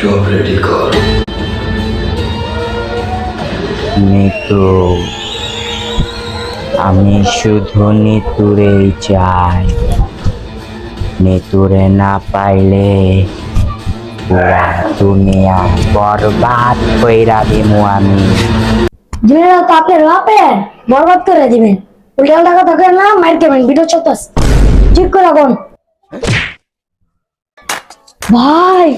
সব রেডি কর। নিতু, আমি শুধু নিতুরেই চাই। নিতুরে না পাইলে পুরা দুনিয়া বরবাদ কইরা দিমু আমি। দুনিয়া তো আপনার বাপের বরবাদ করে দিবেন। উল্টা কথা কেন না, মাইর দেবেন। ভিডিও চলতেছে, ঠিক করে কোন ভাই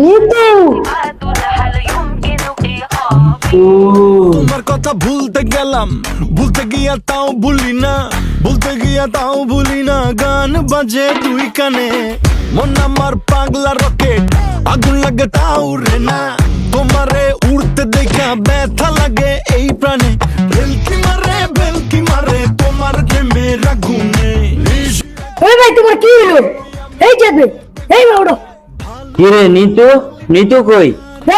নিতু। তোমার কথা ভুলতে গেলাম, ভুলতে গিয়া তাও ভুলি না, ভুলতে গিয়া তাও ভুলি না। গান বাজে দুই কানে, মন আমার পাগলা রকেট, আগুন লাগে তাও রে না। তোমারে উড়তে দেখা ব্যথা লাগে এই প্রাণে, ভেলকি মারে তোমার প্রেমের আগুনে। এই ভাই তোমার কি হলো? এই যাবে, এই ওড়ো। কি রে নিতু? নিতু কই?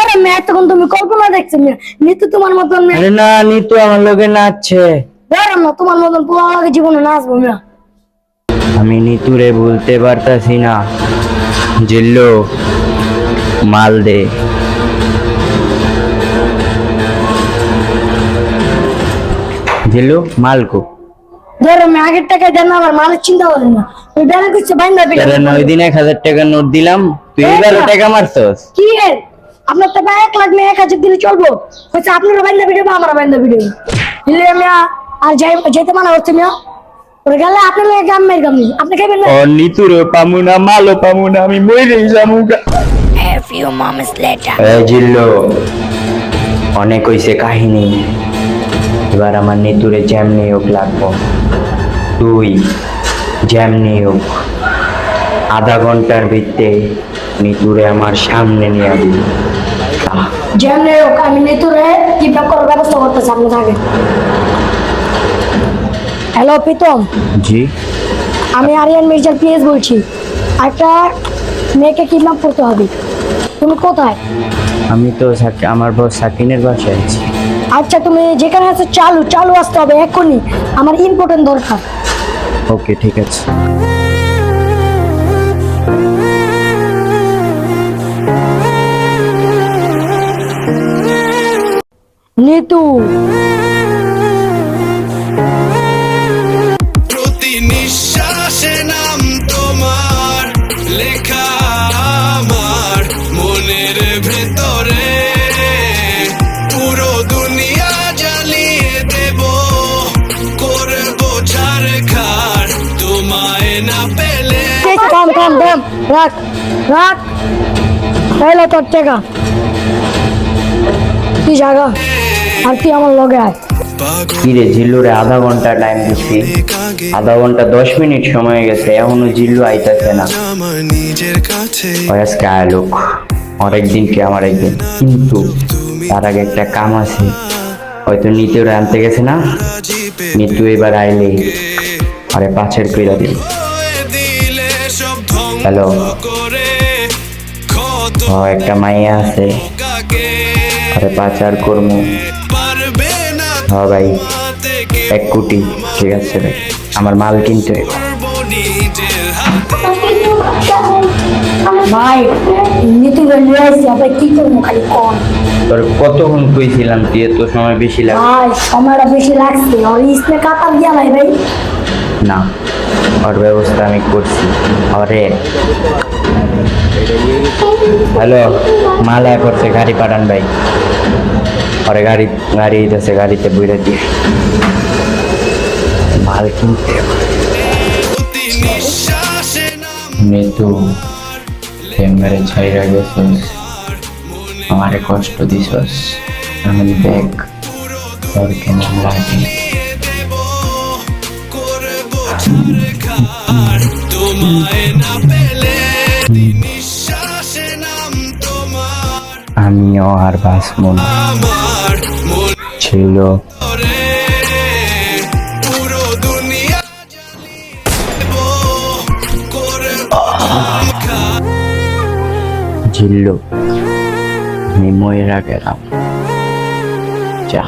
আরে মেয়ে, তখন তুমি কল্পনা দেখছেন না? নিতু তোমার মতন মেয়ে। আরে না, নিতু আমার লগে নাচছে। আরে না, তোমার মতন পুরো আমাকে জীবনে নাচবো না। আমি নিতুরে বলতে পারতাছি না। জিল্লু, মাল দে। জিল্লু, মালকো। ধরো আমি আগের টাকায় দেন, আবার মালের চিন্তা করেন না। ওই ব্যাংক হচ্ছে বাইন্দা আরে পিটা। 9 দিন 1000 টাকা নোট দিলাম, তুই 11 টাকা মারছস। কি এর? আপনার টাকা 1 লাখ না 1000 দিলে চলবো? হচ্ছে আপনারও বাইন্দা পিটাবো, আমারও বাইন্দা পিটাবো। দিলে আমি আর যাইতে মানা হচ্ছে মিয়া। ওরে গেলে আপনার লাগে গাম মের গাম নেই, আপনি খাইবেন না। ও নিতুরে পামু না, মালও পামু না, আমি মইরে যামু। A few moments later. এই জিল্লু, অনেক হইছে কাহিনী। এবার আমার নিতুরে যেমনি হোক লাগবো। তুই যেমনি হোক আধা ঘন্টার ভিতরে নিতুরে আমার সামনে নিয়ে আসবি। যেমনি হোক আমি নেতুরে কিডন্যাপ করার ব্যবস্থা করতেছি, আপনি থাকেন। হ্যালো প্রীতম, জি, আমি আরিয়ান মির্জার পিএস বলছি। একটা মেয়েকে কিডন্যাপ করতে হবে। তুমি কোথায়? আমি তো আমার বস সাকিনের বাসায় আছি। আচ্ছা, তুমি যেখানে আছো চালু আসতে হবে এক্ষুনি, আমার ইম্পর্টেন্ট দরকার। ওকে, ঠিক আছে। নিতু, প্রতি নিঃশ্বাসে নাম তোমার লেখা আমার মনের ভেতরে, পুরো দুনিয়া জ্বালিয়ে দেব, করবো ছাড়খাড় তোমায় না পেলে। থাম, রাখ তাহলে তোর টাকা তুই জাগা, আর তুই আমার লগে আয়। কিরে জিল্লুরে আধা ঘন্টা টাইম দিচ্ছি, আধা ঘন্টা 10 মিনিট সময় গেছে, এখনো জিল্লু আইতাছে না। নিজের কাছে ওই আজকে আলোক অনেকদিন কি আমার একদিন, কিন্তু তার আগে একটা কাম আছে। হয়তো নিতুরে আনতে গেছে না, নিতু এবার আইলে আরে পাছের কইরা দিল। দিলে সব হ্যালো, করে কত একটা মাইয়া আছে, কাকে আরে পাচার করমু। পারবে না হ্যাঁ ভাই, থেকে 1 কোটি। ঠিক আছে ভাই, আমার মাল কিনতে হবে। নিজের হাতে। ভাই নিতু নিয়ে আসছি, আপনি কি করবো খালি কন। তোর কতক্ষণ কইছিলাম, তুই এত সময় বেশি লাগে ভাই সময়টা বেশি লাগছে, আর ইসনে কাতার দিয়া নাই ভাই। না। ওর ব্যবস্থা আমি করছি। আরে হ্যালো, মাল করছে, গাড়ি পাঠান ভাই। আরে গাড়ি দিতেছে, গাড়িতে বইরা দিয়ে মাল কিনতে হবে। প্রতি নিঃশ্বাসে নাম মৃত্যু মেরে ছাইরা গেছস, আমারে কষ্ট দিছস, আমি দেখ তোর কেমন লাগে। দেব, করবো ছাড়খাড় তোমায় না পেলে। নিঃশ্বাসে নাম তোমার আমিও আর বাঁচবো না। আমার মন ছিল রে, পুরো দুনিয়া জ্বালিয়ে দেব, করবো জিল্লু, আমি ময়রা গেলাম। যা।